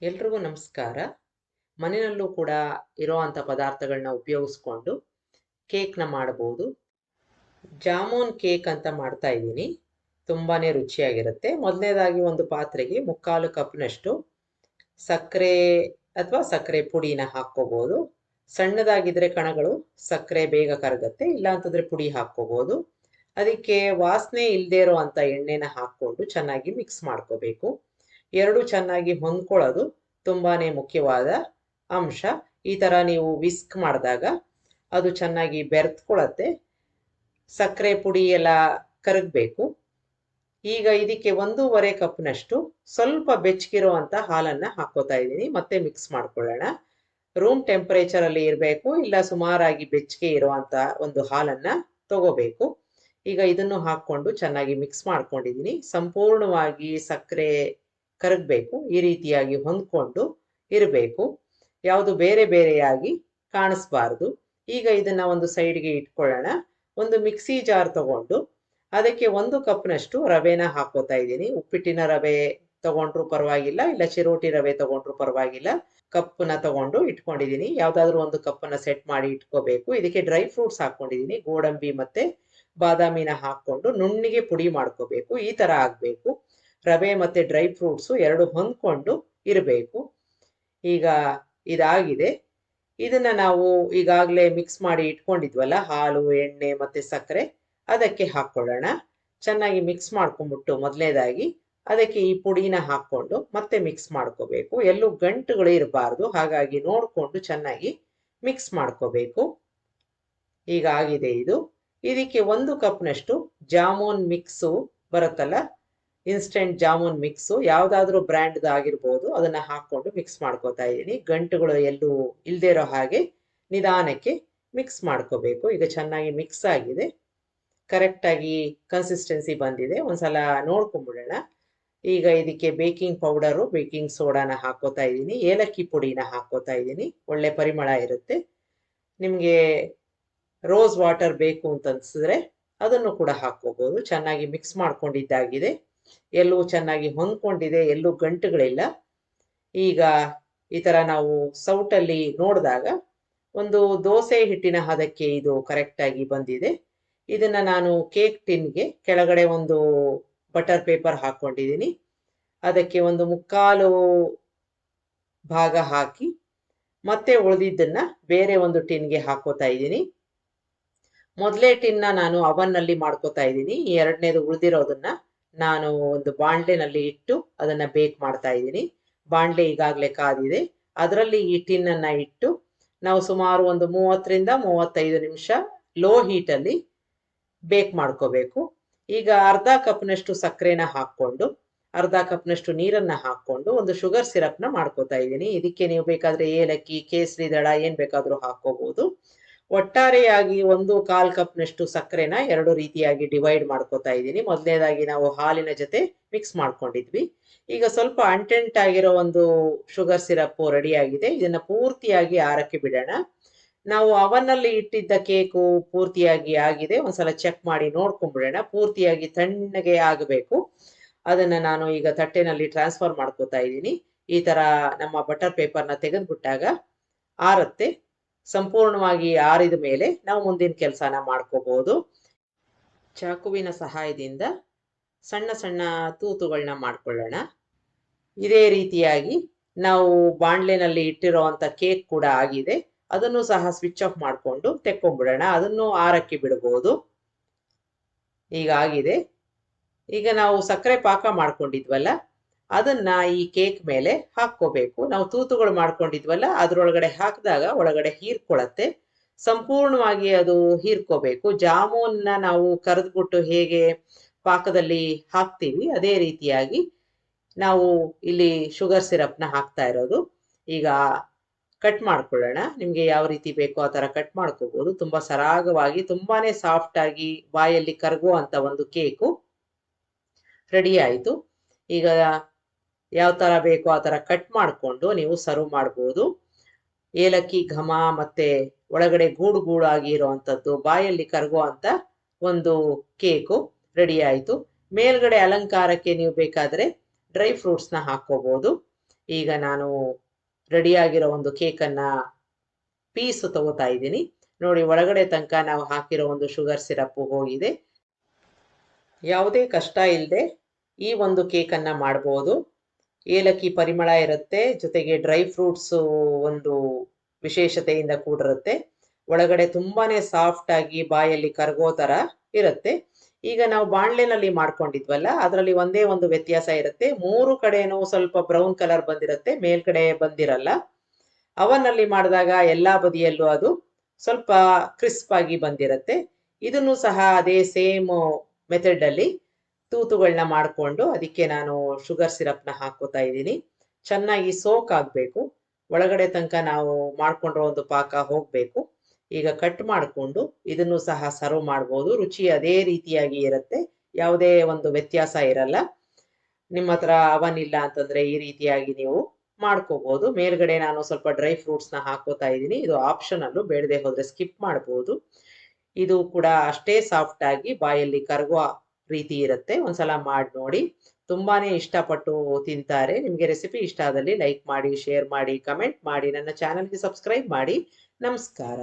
ಎಲ್ರಿಗೂ ನಮಸ್ಕಾರ. ಮನೆಯಲ್ಲೂ ಕೂಡ ಇರೋವಂಥ ಪದಾರ್ಥಗಳನ್ನ ಉಪಯೋಗಿಸ್ಕೊಂಡು ಕೇಕ್ನ ಮಾಡಬಹುದು. ಜಾಮೂನ್ ಕೇಕ್ ಅಂತ ಮಾಡ್ತಾ ಇದ್ದೀನಿ. ತುಂಬಾನೇ ರುಚಿಯಾಗಿರುತ್ತೆ. ಮೊದಲನೇದಾಗಿ ಒಂದು ಪಾತ್ರೆಗೆ 3/4 ಕಪ್ನಷ್ಟು ಸಕ್ಕರೆ ಅಥವಾ ಸಕ್ಕರೆ ಪುಡಿನ ಹಾಕ್ಕೋಬಹುದು. ಸಣ್ಣದಾಗಿದ್ರೆ ಕಣಗಳು ಸಕ್ಕರೆ ಬೇಗ ಕರಗತ್ತೆ, ಇಲ್ಲ ಅಂತಂದ್ರೆ ಪುಡಿ ಹಾಕ್ಕೋಬಹುದು. ಅದಕ್ಕೆ ವಾಸನೆ ಇಲ್ಲದೆ ಇರೋವಂಥ ಎಣ್ಣೆನ ಹಾಕ್ಕೊಂಡು ಚೆನ್ನಾಗಿ ಮಿಕ್ಸ್ ಮಾಡ್ಕೋಬೇಕು. ಎರಡು ಚೆನ್ನಾಗಿ ಹೊಂದ್ಕೊಳ್ಳೋದು ತುಂಬಾನೇ ಮುಖ್ಯವಾದ ಅಂಶ. ಈ ತರ ನೀವು ವಿಸ್ಕ್ ಮಾಡಿದಾಗ ಅದು ಚೆನ್ನಾಗಿ ಬೆರೆತ್ಕೊಳ್ಳತ್ತೆ. ಸಕ್ಕರೆ ಪುಡಿ ಎಲ್ಲ ಕರಗಬೇಕು. ಈಗ ಇದಕ್ಕೆ 1.5 ಕಪ್ನಷ್ಟು ಸ್ವಲ್ಪ ಬೆಚ್ಚಗಿರುವಂತ ಹಾಲನ್ನ ಹಾಕೋತಾ ಇದ್ದೀನಿ. ಮತ್ತೆ ಮಿಕ್ಸ್ ಮಾಡ್ಕೊಳ್ಳೋಣ. ರೂಮ್ ಟೆಂಪರೇಚರ್ ಅಲ್ಲಿ ಇರಬೇಕು, ಇಲ್ಲ ಸುಮಾರಾಗಿ ಬೆಚ್ಚಗೆ ಇರುವಂತ ಒಂದು ಹಾಲನ್ನ ತಗೋಬೇಕು. ಈಗ ಇದನ್ನು ಹಾಕೊಂಡು ಚೆನ್ನಾಗಿ ಮಿಕ್ಸ್ ಮಾಡ್ಕೊಂಡಿದ್ದೀನಿ. ಸಂಪೂರ್ಣವಾಗಿ ಸಕ್ಕರೆ ಕರಗಬೇಕು. ಈ ರೀತಿಯಾಗಿ ಹೊಂದ್ಕೊಂಡು ಇರಬೇಕು. ಯಾವುದು ಬೇರೆ ಬೇರೆಯಾಗಿ ಕಾಣಿಸ್ಬಾರ್ದು. ಈಗ ಇದನ್ನ ಒಂದು ಸೈಡ್ಗೆ ಇಟ್ಕೊಳ್ಳೋಣ. ಒಂದು ಮಿಕ್ಸಿ ಜಾರ್ ತಗೊಂಡು ಅದಕ್ಕೆ 1 ಕಪ್ನಷ್ಟು ರವೆನ ಹಾಕೋತಾ ಇದ್ದೀನಿ. ಉಪ್ಪಿಟ್ಟಿನ ರವೆ ತಗೊಂಡ್ರು ಪರವಾಗಿಲ್ಲ, ಇಲ್ಲ ಚಿರೋಟಿ ರವೆ ತಗೊಂಡ್ರು ಪರವಾಗಿಲ್ಲ. ಕಪ್ಪನ್ನ ತಗೊಂಡು ಇಟ್ಕೊಂಡಿದ್ದೀನಿ. ಯಾವ್ದಾದ್ರು ಒಂದು ಕಪ್ಪನ್ನ ಸೆಟ್ ಮಾಡಿ ಇಟ್ಕೋಬೇಕು. ಇದಕ್ಕೆ ಡ್ರೈ ಫ್ರೂಟ್ಸ್ ಹಾಕೊಂಡಿದ್ದೀನಿ. ಗೋಡಂಬಿ ಮತ್ತೆ ಬಾದಾಮಿನ ಹಾಕೊಂಡು ನುಣ್ಣಿಗೆ ಪುಡಿ ಮಾಡ್ಕೋಬೇಕು. ಈ ತರ ಆಗ್ಬೇಕು. ರವೆ ಮತ್ತೆ ಡ್ರೈ ಫ್ರೂಟ್ಸು ಎರಡು ಹೊಂದ್ಕೊಂಡು ಇರಬೇಕು. ಈಗ ಇದಾಗಿದೆ. ಇದನ್ನ ನಾವು ಈಗಾಗಲೇ ಮಿಕ್ಸ್ ಮಾಡಿ ಇಟ್ಕೊಂಡಿದ್ವಲ್ಲ, ಹಾಲು, ಎಣ್ಣೆ ಮತ್ತೆ ಸಕ್ಕರೆ, ಅದಕ್ಕೆ ಹಾಕೊಳ್ಳೋಣ. ಚೆನ್ನಾಗಿ ಮಿಕ್ಸ್ ಮಾಡ್ಕೊಂಡ್ಬಿಟ್ಟು ಮೊದಲನೇದಾಗಿ ಅದಕ್ಕೆ ಈ ಪುಡಿನ ಹಾಕೊಂಡು ಮತ್ತೆ ಮಿಕ್ಸ್ ಮಾಡ್ಕೋಬೇಕು. ಎಲ್ಲೂ ಗಂಟುಗಳು ಇರಬಾರ್ದು, ಹಾಗಾಗಿ ನೋಡ್ಕೊಂಡು ಚೆನ್ನಾಗಿ ಮಿಕ್ಸ್ ಮಾಡ್ಕೋಬೇಕು. ಈಗ ಆಗಿದೆ ಇದು. ಇದಕ್ಕೆ 1 ಕಪ್ನಷ್ಟು ಜಾಮೂನ್ ಮಿಕ್ಸು ಬರುತ್ತಲ್ಲ, ಇನ್ಸ್ಟೆಂಟ್ ಜಾಮೂನ್ ಮಿಕ್ಸು, ಯಾವ್ದಾದ್ರು ಬ್ರ್ಯಾಂಡ್ ಆಗಿರ್ಬೋದು, ಅದನ್ನ ಹಾಕೊಂಡು ಮಿಕ್ಸ್ ಮಾಡ್ಕೋತಾ ಇದ್ದೀನಿ. ಗಂಟುಗಳು ಎಲ್ಲೂ ಇಲ್ದೇ ಇರೋ ಹಾಗೆ ನಿಧಾನಕ್ಕೆ ಮಿಕ್ಸ್ ಮಾಡ್ಕೋಬೇಕು. ಈಗ ಚೆನ್ನಾಗಿ ಮಿಕ್ಸ್ ಆಗಿದೆ. ಕರೆಕ್ಟ್ ಆಗಿ ಕನ್ಸಿಸ್ಟೆನ್ಸಿ ಬಂದಿದೆ. ಒಂದ್ಸಲ ನೋಡ್ಕೊಂಡ್ಬಿಡೋಣ. ಈಗ ಇದಕ್ಕೆ ಬೇಕಿಂಗ್ ಪೌಡರು, ಬೇಕಿಂಗ್ ಸೋಡಾನ ಹಾಕೋತಾ ಇದ್ದೀನಿ. ಏಲಕ್ಕಿ ಪುಡಿನ ಹಾಕೋತಾ ಇದ್ದೀನಿ. ಒಳ್ಳೆ ಪರಿಮಳ ಇರುತ್ತೆ. ನಿಮ್ಗೆ ರೋಸ್ ವಾಟರ್ ಬೇಕು ಅಂತ ಅನ್ಸಿದ್ರೆ ಅದನ್ನು ಕೂಡ ಹಾಕೋಬಹುದು. ಚೆನ್ನಾಗಿ ಮಿಕ್ಸ್ ಮಾಡ್ಕೊಂಡಿದ್ದಾಗಿದೆ. ಎಲ್ಲೂ ಚೆನ್ನಾಗಿ ಹೊಂದ್ಕೊಂಡಿದೆ, ಎಲ್ಲೂ ಗಂಟುಗಳಿಲ್ಲ. ಈಗ ಈ ತರ ನಾವು ಸೌಟಲ್ಲಿ ನೋಡಿದಾಗ ಒಂದು ದೋಸೆ ಹಿಟ್ಟಿನ ಹದಕ್ಕೆ ಇದು ಕರೆಕ್ಟ್ ಆಗಿ ಬಂದಿದೆ. ಇದನ್ನ ನಾನು ಕೇಕ್ ಟಿನ್ಗೆ ಕೆಳಗಡೆ ಒಂದು ಬಟರ್ ಪೇಪರ್ ಹಾಕೊಂಡಿದ್ದೀನಿ. ಅದಕ್ಕೆ ಒಂದು 3/4 ಭಾಗ ಹಾಕಿ ಮತ್ತೆ ಉಳಿದಿದ್ದನ್ನ ಬೇರೆ ಒಂದು ಟಿನ್ಗೆ ಹಾಕೋತಾ ಇದ್ದೀನಿ. ಮೊದಲೇ ಟಿನ್ನ ನಾನು ಅವನ್ ನಲ್ಲಿ ಮಾಡ್ಕೋತಾ ಇದ್ದೀನಿ. ಎರಡನೇದು ಉಳಿದಿರೋದನ್ನ ನಾನು ಒಂದು ಬಾಂಡ್ಲೆನಲ್ಲಿ ಇಟ್ಟು ಅದನ್ನ ಬೇಕ್ ಮಾಡ್ತಾ ಇದ್ದೀನಿ. ಬಾಂಡ್ಲೆ ಈಗಾಗಲೇ ಕಾದಿದೆ. ಅದರಲ್ಲಿ ಈ ಟಿನ್ ಅನ್ನ ಇಟ್ಟು ನಾವು ಸುಮಾರು ಒಂದು 30ರಿಂದ 35 ನಿಮಿಷ ಲೋ ಹೀಟ್ ಅಲ್ಲಿ ಬೇಕ್ ಮಾಡ್ಕೋಬೇಕು. ಈಗ ಅರ್ಧ ಕಪ್ನಷ್ಟು ಸಕ್ಕರೆನ ಹಾಕೊಂಡು ಅರ್ಧ ಕಪ್ನಷ್ಟು ನೀರನ್ನ ಹಾಕೊಂಡು ಒಂದು ಶುಗರ್ ಸಿರಪ್ನ ಮಾಡ್ಕೋತಾ ಇದ್ದೀನಿ. ಇದಕ್ಕೆ ನೀವು ಬೇಕಾದ್ರೆ ಏಲಕ್ಕಿ, ಕೇಸರಿ ದಳ ಏನ್ ಬೇಕಾದ್ರೂ ಹಾಕೋಬಹುದು. ಒಟ್ಟಾರೆಯಾಗಿ 1/4 ಕಪ್ನಷ್ಟು ಸಕ್ಕರೆನ 2 ರೀತಿಯಾಗಿ ಡಿವೈಡ್ ಮಾಡ್ಕೋತಾ ಇದ್ದೀನಿ. ಮೊದಲನೇದಾಗಿ ನಾವು ಹಾಲಿನ ಜೊತೆ ಮಿಕ್ಸ್ ಮಾಡ್ಕೊಂಡಿದ್ವಿ. ಈಗ ಸ್ವಲ್ಪ ಅಂಟೆಂಟ್ ಆಗಿರೋ ಒಂದು ಶುಗರ್ ಸಿರಪ್ ರೆಡಿ ಆಗಿದೆ. ಇದನ್ನ ಪೂರ್ತಿಯಾಗಿ ಆರಕ್ಕೆ ಬಿಡೋಣ. ನಾವು ಅವನ್ನಲ್ಲಿ ಇಟ್ಟಿದ್ದ ಕೇಕು ಪೂರ್ತಿಯಾಗಿ ಆಗಿದೆ. ಒಂದ್ಸಲ ಚೆಕ್ ಮಾಡಿ ನೋಡ್ಕೊಂಡ್ಬಿಡೋಣ. ಪೂರ್ತಿಯಾಗಿ ತಣ್ಣಗೆ ಆಗಬೇಕು. ಅದನ್ನ ನಾನು ಈಗ ತಟ್ಟೆನಲ್ಲಿ ಟ್ರಾನ್ಸ್ಫರ್ ಮಾಡ್ಕೋತಾ ಇದ್ದೀನಿ. ಈ ತರ ನಮ್ಮ ಬಟರ್ ಪೇಪರ್ನ ತೆಗೆದ್ಬಿಟ್ಟಾಗ ಆರತ್ತೆ. ಸಂಪೂರ್ಣವಾಗಿ ಆರಿದ ಮೇಲೆ ನಾವು ಮುಂದಿನ ಕೆಲಸನ ಮಾಡ್ಕೋಬಹುದು. ಚಾಕುವಿನ ಸಹಾಯದಿಂದ ಸಣ್ಣ ಸಣ್ಣ ತೂತುಗಳನ್ನ ಮಾಡ್ಕೊಳ್ಳೋಣ. ಇದೇ ರೀತಿಯಾಗಿ ನಾವು ಬಾಂಡ್ಲೆನಲ್ಲಿ ಇಟ್ಟಿರುವಂತ ಕೇಕ್ ಕೂಡ ಆಗಿದೆ. ಅದನ್ನು ಸಹ ಸ್ವಿಚ್ ಆಫ್ ಮಾಡಿಕೊಂಡು ತೆಕ್ಕೊಂಡ್ಬಿಡೋಣ. ಅದನ್ನು ಆರಕ್ಕೆ ಬಿಡಬಹುದು. ಈಗ ಆಗಿದೆ. ಈಗ ನಾವು ಸಕ್ಕರೆ ಪಾಕ ಮಾಡ್ಕೊಂಡಿದ್ವಲ್ಲ, ಅದನ್ನ ಈ ಕೇಕ್ ಮೇಲೆ ಹಾಕೋಬೇಕು. ನಾವು ತೂತುಗಳು ಮಾಡ್ಕೊಂಡಿದ್ವಲ್ಲ, ಅದ್ರೊಳಗಡೆ ಹಾಕಿದಾಗ ಒಳಗಡೆ ಹೀರ್ಕೊಳತ್ತೆ. ಸಂಪೂರ್ಣವಾಗಿ ಅದು ಹೀರ್ಕೋಬೇಕು. ಜಾಮೂನ್ನ ನಾವು ಕರೆದ್ಬಿಟ್ಟು ಹೇಗೆ ಪಾಕದಲ್ಲಿ ಹಾಕ್ತೀವಿ, ಅದೇ ರೀತಿಯಾಗಿ ನಾವು ಇಲ್ಲಿ ಶುಗರ್ ಸಿರಪ್ನ ಹಾಕ್ತಾ ಇರೋದು. ಈಗ ಕಟ್ ಮಾಡ್ಕೊಳ್ಳೋಣ. ನಿಮ್ಗೆ ಯಾವ ರೀತಿ ಬೇಕೋ ಆ ತರ ಕಟ್ ಮಾಡ್ಕೋಬಹುದು. ತುಂಬಾ ಸರಾಗವಾಗಿ, ತುಂಬಾನೇ ಸಾಫ್ಟ್ ಆಗಿ ಬಾಯಲ್ಲಿ ಕರಗುವಂತ ಒಂದು ಕೇಕು ರೆಡಿ ಆಯ್ತು. ಈಗ ಯಾವ ತರ ಬೇಕೋ ಆ ತರ ಕಟ್ ಮಾಡ್ಕೊಂಡು ನೀವು ಸರ್ವ್ ಮಾಡ್ಬೋದು. ಏಲಕ್ಕಿ ಘಮ ಮತ್ತೆ ಒಳಗಡೆ ಗೂಡು ಗೂಡಾಗಿ ಇರುವಂತದ್ದು, ಬಾಯಲ್ಲಿ ಕರಗುವಂತ ಒಂದು ಕೇಕು ರೆಡಿ ಆಯ್ತು. ಮೇಲ್ಗಡೆ ಅಲಂಕಾರಕ್ಕೆ ನೀವು ಬೇಕಾದ್ರೆ ಡ್ರೈ ಫ್ರೂಟ್ಸ್ನ ಹಾಕೋಬಹುದು. ಈಗ ನಾನು ರೆಡಿಯಾಗಿರೋ ಒಂದು ಕೇಕನ್ನು ಪೀಸ್ ತಗೋತಾ ಇದ್ದೀನಿ. ನೋಡಿ, ಒಳಗಡೆ ತನಕ ನಾವು ಹಾಕಿರೋ ಒಂದು ಶುಗರ್ ಸಿರಪ್ಪು ಹೋಗಿದೆ. ಯಾವುದೇ ಕಷ್ಟ ಇಲ್ಲದೆ ಈ ಒಂದು ಕೇಕನ್ನು ಮಾಡ್ಬೋದು. ಏಲಕ್ಕಿ ಪರಿಮಳ ಇರುತ್ತೆ, ಜೊತೆಗೆ ಡ್ರೈ ಫ್ರೂಟ್ಸು ಒಂದು ವಿಶೇಷತೆಯಿಂದ ಕೂಡಿರುತ್ತೆ. ಒಳಗಡೆ ತುಂಬಾನೇ ಸಾಫ್ಟ್ ಆಗಿ ಬಾಯಲ್ಲಿ ಕರಗೋ ಥರ ಇರುತ್ತೆ. ಈಗ ನಾವು ಬಾಣಲೆನಲ್ಲಿ ಮಾಡ್ಕೊಂಡಿದ್ವಲ್ಲ, ಅದರಲ್ಲಿ ಒಂದೇ ಒಂದು ವ್ಯತ್ಯಾಸ ಇರುತ್ತೆ. 3 ಕಡೆನೂ ಸ್ವಲ್ಪ ಬ್ರೌನ್ ಕಲರ್ ಬಂದಿರುತ್ತೆ, ಮೇಲ್ಗಡೆ ಬಂದಿರಲ್ಲ. ಅವನ್ನಲ್ಲಿ ಮಾಡಿದಾಗ ಎಲ್ಲ ಬದಿಯಲ್ಲೂ ಅದು ಸ್ವಲ್ಪ ಕ್ರಿಸ್ಪ್ ಆಗಿ ಬಂದಿರುತ್ತೆ. ಇದನ್ನು ಸಹ ಅದೇ ಸೇಮ್ ಮೆಥಡಲ್ಲಿ ತೂತುಗಳನ್ನ ಮಾಡಿಕೊಂಡು ಅದಕ್ಕೆ ನಾನು ಶುಗರ್ ಸಿರಪ್ನ ಹಾಕೋತಾ ಇದ್ದೀನಿ. ಚೆನ್ನಾಗಿ ಸೋಕ್ ಆಗಬೇಕು, ಒಳಗಡೆ ತನಕ ನಾವು ಮಾಡ್ಕೊಂಡಿರೋ ಒಂದು ಪಾಕ ಹೋಗಬೇಕು. ಈಗ ಕಟ್ ಮಾಡಿಕೊಂಡು ಇದನ್ನು ಸಹ ಸರ್ವ್ ಮಾಡ್ಬೋದು. ರುಚಿ ಅದೇ ರೀತಿಯಾಗಿ ಇರುತ್ತೆ, ಯಾವುದೇ ಒಂದು ವ್ಯತ್ಯಾಸ ಇರಲ್ಲ. ನಿಮ್ಮ ಹತ್ರ ಅವನ್ ಇಲ್ಲ ಅಂತಂದ್ರೆ ಈ ರೀತಿಯಾಗಿ ನೀವು ಮಾಡ್ಕೋಬಹುದು. ಮೇಲ್ಗಡೆ ನಾನು ಸ್ವಲ್ಪ ಡ್ರೈ ಫ್ರೂಟ್ಸ್ನ ಹಾಕೋತಾ ಇದ್ದೀನಿ. ಇದು ಆಪ್ಷನಲ್ಲು, ಬೇಡದೆ ಹೋದ್ರೆ ಸ್ಕಿಪ್ ಮಾಡ್ಬೋದು. ಇದು ಕೂಡ ಅಷ್ಟೇ ಸಾಫ್ಟ್ ಆಗಿ ಬಾಯಲ್ಲಿ ಕರಗುವ ರೀತಿ ಇರುತ್ತೆ. ಒಂದ್ಸಲ ಮಾಡಿ ನೋಡಿ, ತುಂಬಾನೇ ಇಷ್ಟಪಟ್ಟು ತಿಂತಾರೆ. ನಿಮಗೆ ರೆಸಿಪಿ ಇಷ್ಟ ಆದಲ್ಲಿ ಲೈಕ್ ಮಾಡಿ, ಶೇರ್ ಮಾಡಿ, ಕಮೆಂಟ್ ಮಾಡಿ, ನನ್ನ ಚಾನಲ್ಗೆ ಸಬ್ಸ್ಕ್ರೈಬ್ ಮಾಡಿ. ನಮಸ್ಕಾರ.